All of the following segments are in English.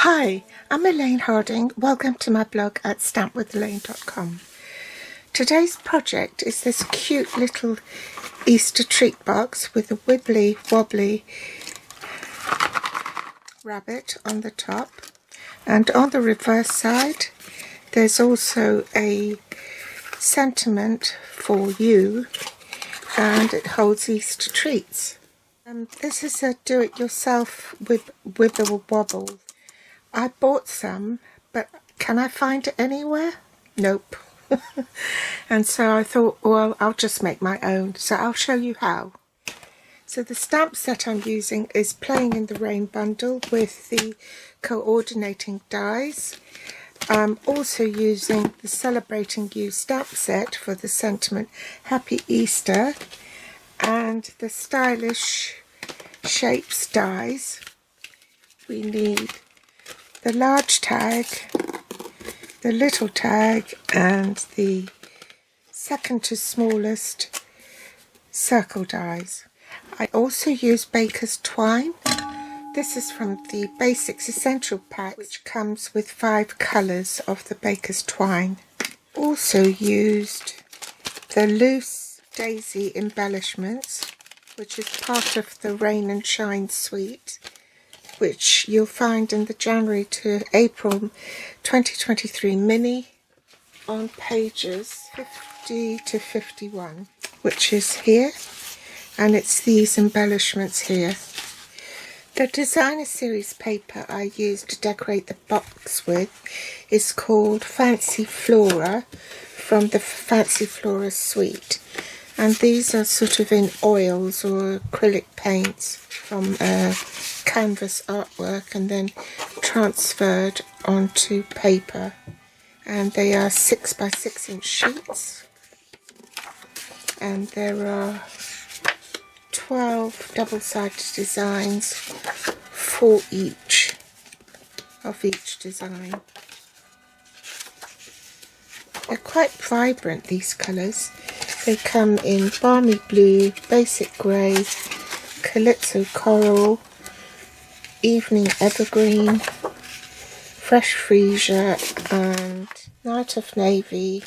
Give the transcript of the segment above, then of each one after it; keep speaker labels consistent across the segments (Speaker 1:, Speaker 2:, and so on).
Speaker 1: Hi, I'm Elaine Harding. Welcome to my blog at stampwithelaine.com. Today's project is this cute little Easter treat box with a wibbly wobbly rabbit on the top, and on the reverse side there's also a sentiment for you, and it holds Easter treats. This is a do-it-yourself with wibble wobble. I bought some, but can I find it anywhere? Nope. And so I thought, well, I'll just make my own. So I'll show you how. So the stamp set I'm using is Playing in the Rain bundle with the coordinating dies. I'm also using the Celebrating You stamp set for the sentiment Happy Easter, and the Stylish Shapes dies. We need the large tag, the little tag, and the second to smallest circle dies. I also use baker's twine. This is from the Basics Essential pack, which comes with 5 colours of the baker's twine. Also used the loose daisy embellishments, which is part of the Rain and Shine suite, which you'll find in the January to April 2023 mini on pages 50 to 51, which is here, and it's these embellishments here. The designer series paper I used to decorate the box with is called Fancy Flora from the Fancy Flora suite, and these are sort of in oils or acrylic paints from canvas artwork and then transferred onto paper, and they are 6 by 6 inch sheets, and there are 12 double-sided designs for each of each design. They're quite vibrant, these colours. They come in balmy blue, basic grey, calypso coral, evening evergreen, fresh freesia, and night of navy,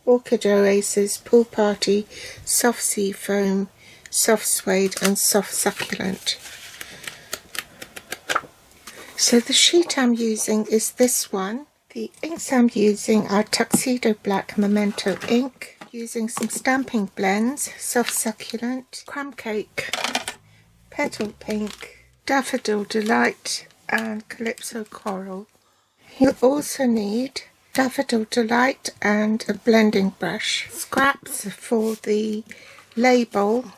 Speaker 1: orchid oasis, pool party, soft sea foam, soft suede, and soft succulent. So the sheet I'm using is this one. The inks I'm using are Tuxedo Black Memento ink, using some stamping blends, soft succulent, crumb cake, petal pink, daffodil delight, and calypso coral. You'll also need daffodil delight and a blending brush, scraps for the label,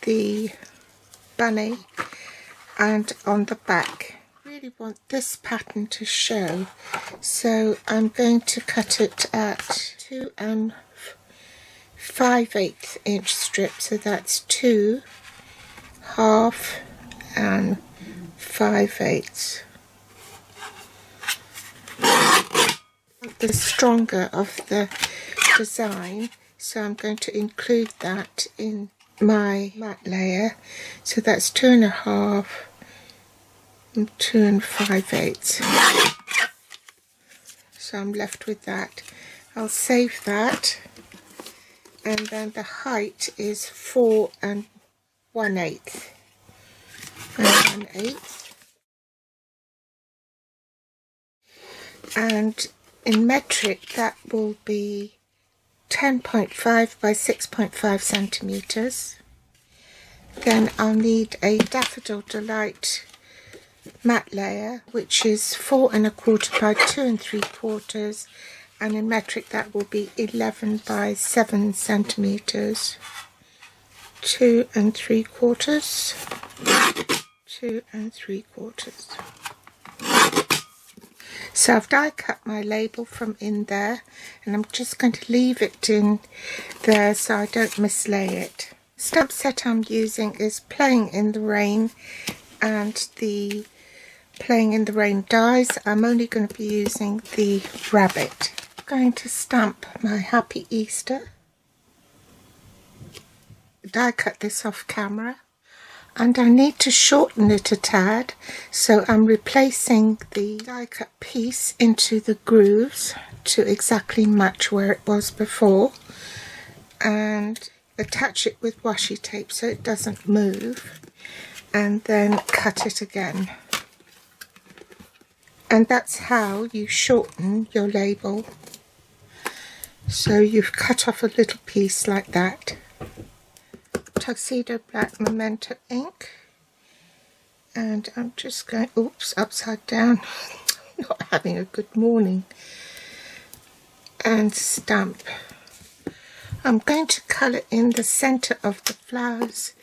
Speaker 1: the bunny, and on the back. I really want this pattern to show, so I'm going to cut it at 2 5/8 inch strips, so that's 2, half, and 5/8. The stronger of the design, so I'm going to include that in my matte layer, so that's 2.5 and 2 5/8. So I'm left with that. I'll save that, and then the height is 4 1/8 and 1/8, and in metric that will be 10.5 by 6.5 centimeters. Then I'll need a Daffodil Delight matte layer, which is 4 1/4 by 2 3/4, and in metric that will be 11 by 7 centimeters. 2 3/4, 2 3/4. So I've die cut my label from in there, and I'm just going to leave it in there so I don't mislay it. The stamp set I'm using is Playing in the Rain and the Playing in the Rain dies. I'm only going to be using the rabbit. I'm going to stamp my Happy Easter. Die cut this off camera. and I need to shorten it a tad, so I'm replacing the die cut piece into the grooves to exactly match where it was before, and attach it with washi tape so it doesn't move, and then cut it again. And that's how you shorten your label. So you've cut off a little piece like that. Tuxedo Black Memento ink, and I'm just going, oops, upside down, not having a good morning, and stamp. I'm going to colour in the centre of the flowers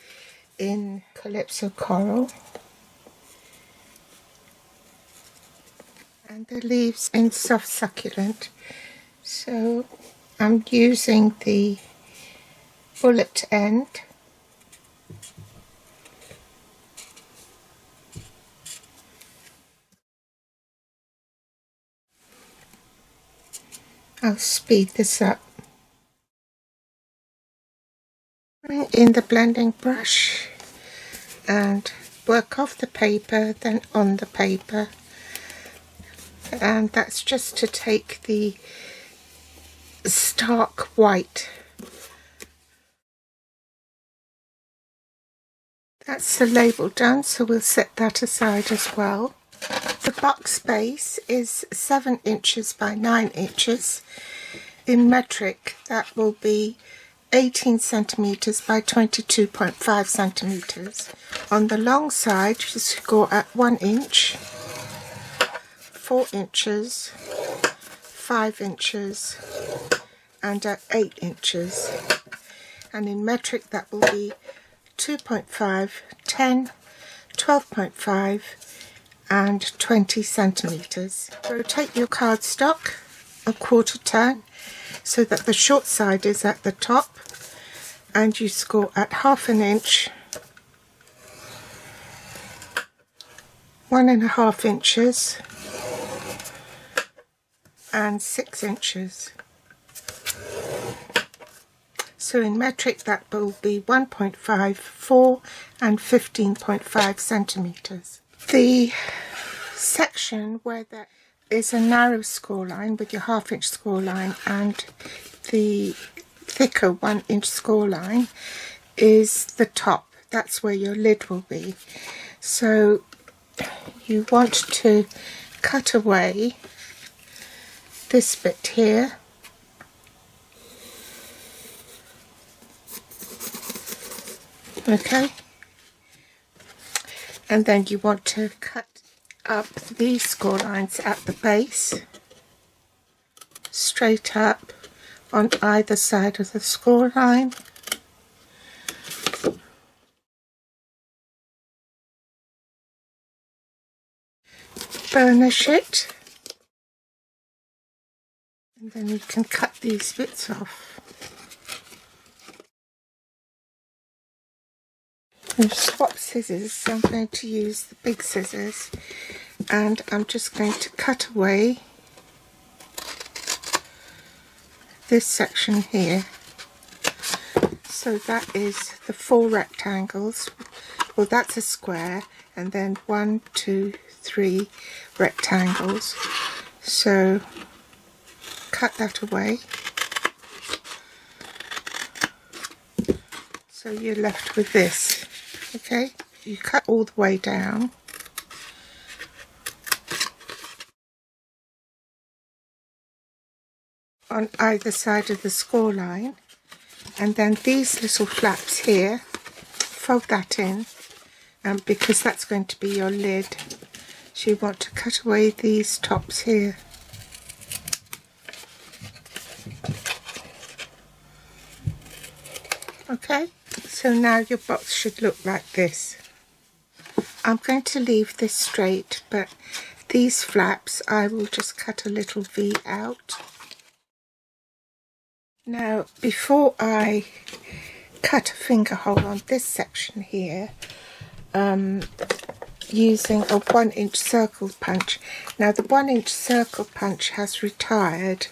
Speaker 1: in Calypso Coral, and the leaves in Soft Succulent. So I'm using the bullet end. I'll speed this up. Bring in the blending brush and work off the paper, then on the paper, and that's just to take the stark white. That's the label done, so we'll set that aside as well. The box base is 7 inches by 9 inches. In metric, that will be 18 centimeters by 22.5 centimeters. On the long side, you score at 1 inch, 4 inches, 5 inches, and at 8 inches. And in metric, that will be 2.5, 10, 12.5, and 20 centimeters. Rotate your cardstock a quarter turn so that the short side is at the top, and you score at 1/2 inch, 1.5 inches, and 6 inches. So in metric that will be 1.5, 4 and 15.5 centimeters. The section where there is a narrow score line with your 1/2 inch score line and the thicker 1 inch score line is the top. That's where your lid will be. So you want to cut away this bit here, okay, and then you want to cut up these score lines at the base, straight up on either side of the score line. Burnish it, and then you can cut these bits off. And swap scissors. I'm going to use the big scissors, and I'm just going to cut away this section here. So that is the 4 rectangles. Well, that's a square, and then 1, 2, 3 rectangles. So cut that away. So you're left with this. Okay, you cut all the way down. On either side of the score line, and then these little flaps here, fold that in, because that's going to be your lid. So you want to cut away these tops here. Okay, so now your box should look like this. I'm going to leave this straight, but these flaps I will just cut a little V out. Now, before I cut a finger hole on this section here, using a 1 inch circle punch. Now the 1 inch circle punch has retired,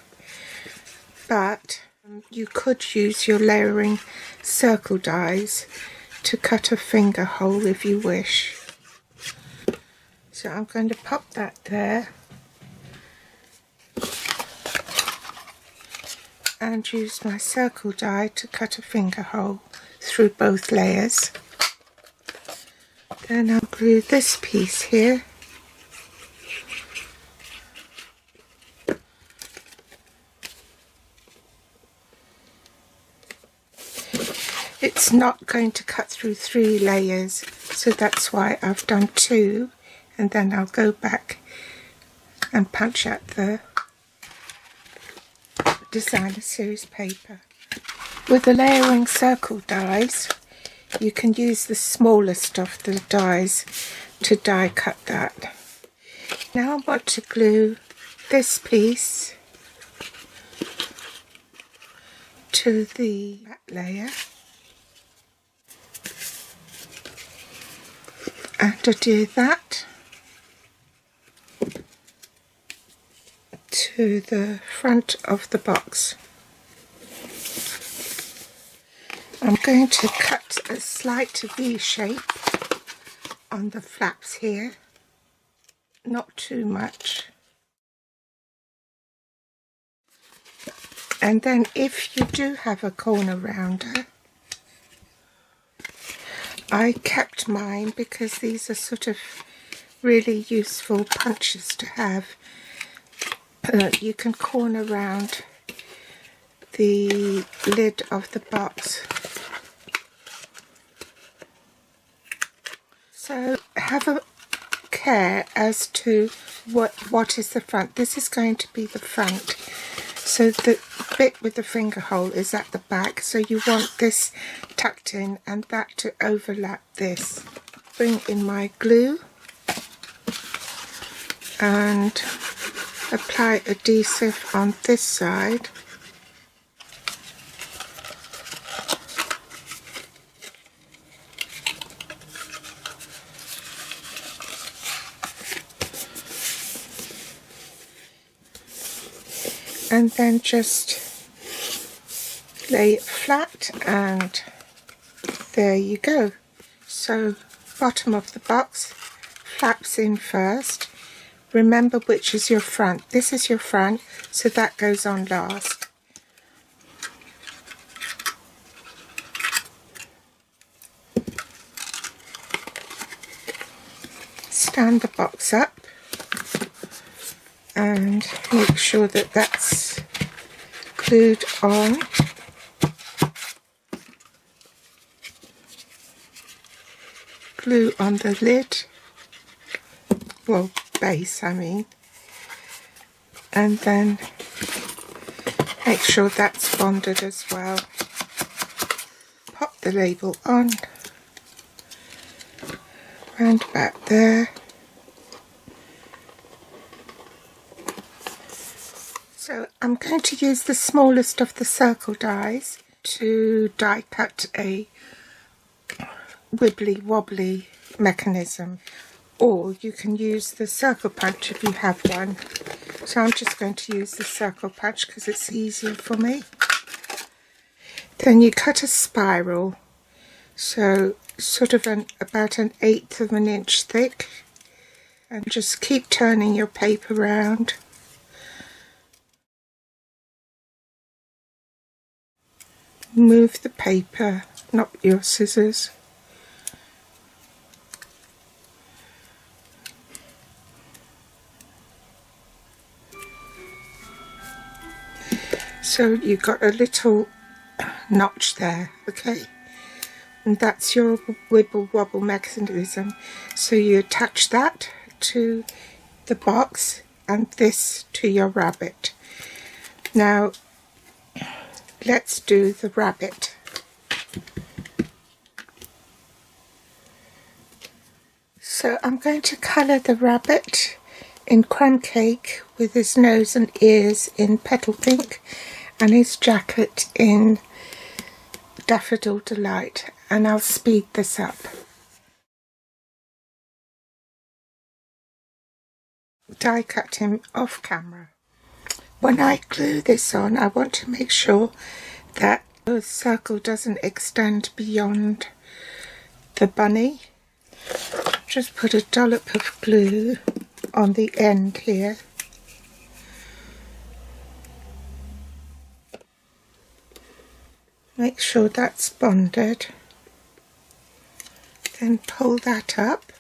Speaker 1: but you could use your layering circle dies to cut a finger hole if you wish. So I'm going to pop that there and use my circle die to cut a finger hole through both layers. Then I'll glue this piece here. It's not going to cut through 3 layers, so that's why I've done 2, and then I'll go back and punch out the designer series paper. With the layering circle dies, you can use the smallest of the dies to die cut that. Now I want to glue this piece to the layer, and to do that to the front of the box. I'm going to cut a slight V shape on the flaps here, not too much. And then if you do have a corner rounder, I kept mine because these are sort of really useful punches to have. You can corner round the lid of the box. So have a care as to what is the front. This is going to be the front. So the bit with the finger hole is at the back, so you want this tucked in and that to overlap this. Bring in my glue and apply adhesive on this side. And then just lay it flat, and there you go. So bottom of the box, flaps in first. Remember which is your front. This is your front, so that goes on last. Stand the box up and make sure that that's glued on. Glue on the lid, well, base I mean, and then make sure that's bonded as well. Pop the label on, round about there. So I'm going to use the smallest of the circle dies to die cut a wibbly wobbly mechanism, or you can use the circle punch if you have one. So I'm just going to use the circle punch because it's easier for me. Then you cut a spiral, so sort of about 1/8 of an inch thick, and just keep turning your paper round. Move the paper, not your scissors. So you've got a little notch there, okay? And that's your wibble wobble mechanism. So you attach that to the box and this to your rabbit. Now let's do the rabbit. So I'm going to colour the rabbit in crumb cake with his nose and ears in petal pink and his jacket in Daffodil Delight, and I'll speed this up. Die cut him off camera. When I glue this on, I want to make sure that the circle doesn't extend beyond the bunny. Just put a dollop of glue on the end here. Make sure that's bonded. Then pull that up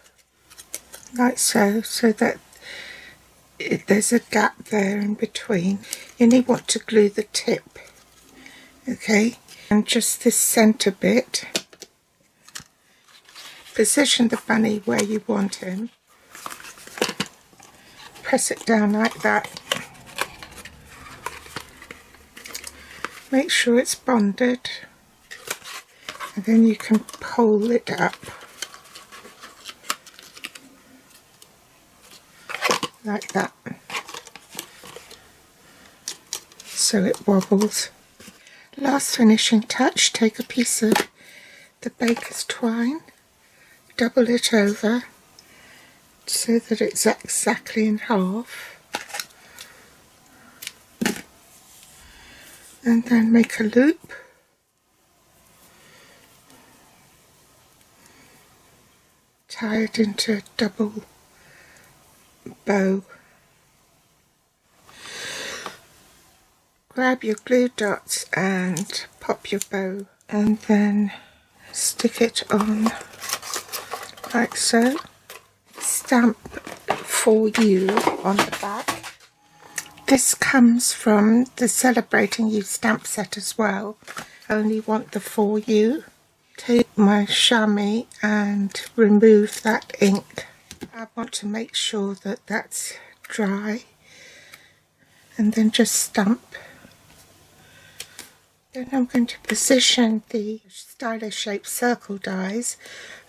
Speaker 1: like so, so that there's a gap there in between. You only want to glue the tip, okay, and just this centre bit. Position the bunny where you want him. Press it down like that. Make sure it's bonded, and then you can pull it up like that, so it wobbles. Last finishing touch, take a piece of the baker's twine, double it over so that it's exactly in half, and then make a loop, tie it into a double bow. Grab your glue dots and pop your bow, and then stick it on like so. Stamp "For You" on the back. This comes from the Celebrating You stamp set as well. I only want the "For You." Take my chamois and remove that ink. I want to make sure that that's dry, and then just stamp. Then I'm going to position the stylish shaped circle dies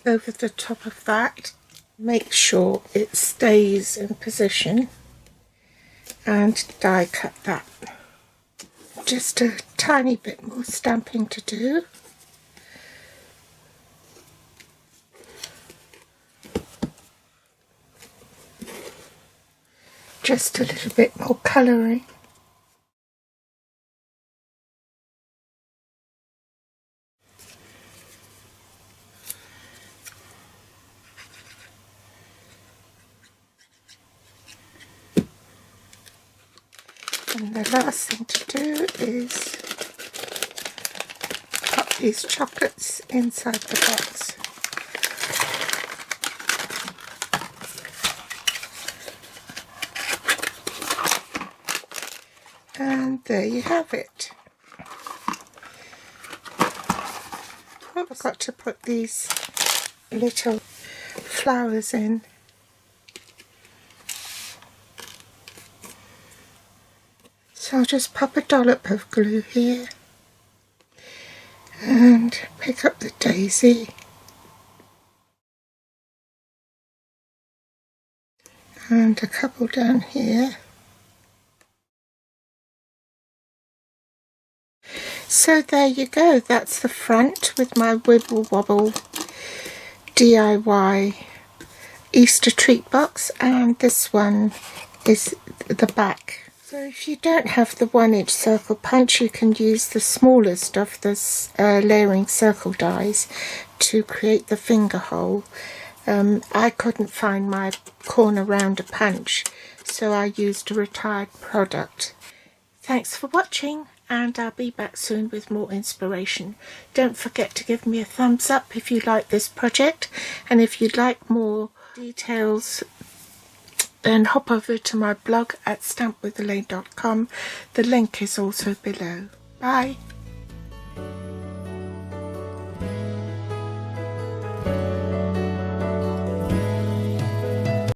Speaker 1: over the top of that. Make sure it stays in position, and die cut that. Just a tiny bit more stamping to do. Just a little bit more colouring. And the last thing to do is pop these chocolates inside the box. And there you have it. Oh, I've got to put these little flowers in. So I'll just pop a dollop of glue here and pick up the daisy and a couple down here. So there you go, that's the front with my Wibble Wobble DIY Easter treat box, and this one is the back. So if you don't have the 1-inch circle punch, you can use the smallest of the layering circle dies to create the finger hole. I couldn't find my corner rounder punch, so I used a retired product. Thanks for watching, and I'll be back soon with more inspiration. Don't forget to give me a thumbs up if you like this project, and if you'd like more details, then hop over to my blog at stampwithelaine.com. The link is also below. Bye!